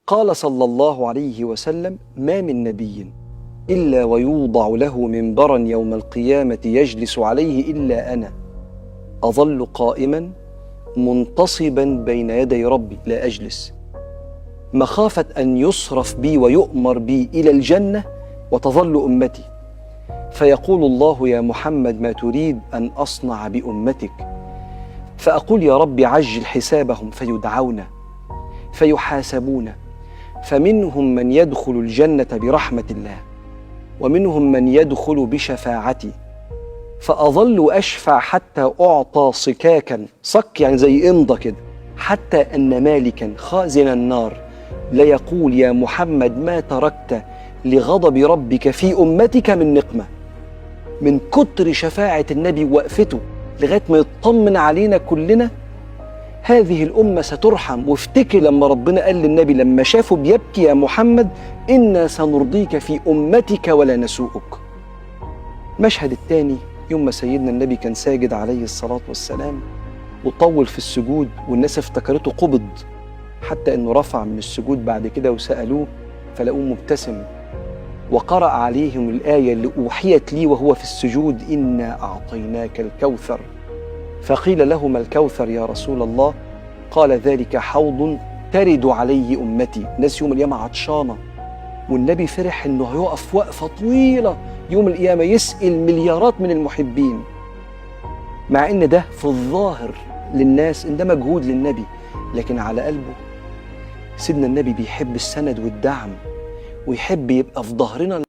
قال صلى الله عليه وسلم: ما من نبي إلا ويوضع له منبرا يوم القيامة يجلس عليه إلا أنا، أظل قائما منتصبا بين يدي ربي لا أجلس، مخافة أن يصرف بي ويؤمر بي إلى الجنة وتظل أمتي، فيقول الله: يا محمد ما تريد أن أصنع بأمتك؟ فأقول: يا رب عجل حسابهم، فيدعون فيحاسبون، فمنهم من يدخل الجنة برحمة الله، ومنهم من يدخل بشفاعتي، فأظل أشفع حتى أعطى صكاكا، صك يعني زي إمضة كده، حتى أن مالكا خازن النار ليقول: يا محمد ما تركت لغضب ربك في أمتك من نقمة. من كتر شفاعة النبي ووقفته لغاية ما يطمن علينا كلنا، هذه الأمة سترحم. وافتكر لما ربنا قال للنبي لما شافه بيبكي: يا محمد إنا سنرضيك في أمتك ولا نسوءك. مشهد الثاني يوم ما سيدنا النبي كان ساجد عليه الصلاة والسلام وطول في السجود، والناس افتكرته قبض، حتى أنه رفع من السجود بعد كده وسألوه فلقوه مبتسم، وقرأ عليهم الآية اللي أوحيت لي وهو في السجود: إنا أعطيناك الكوثر. فقيل له: ما الكوثر يا رسول الله؟ قال: ذلك حوض ترد عليه أمتي. ناس يوم القيامة عطشانة، والنبي فرح إنه هيقف وقفة طويلة يوم القيامة يسقي مليارات من المحبين، مع إن ده في الظاهر للناس إن ده مجهود للنبي، لكن على قلبه سيدنا النبي بيحب السند والدعم، ويحب يبقى في ظهرنا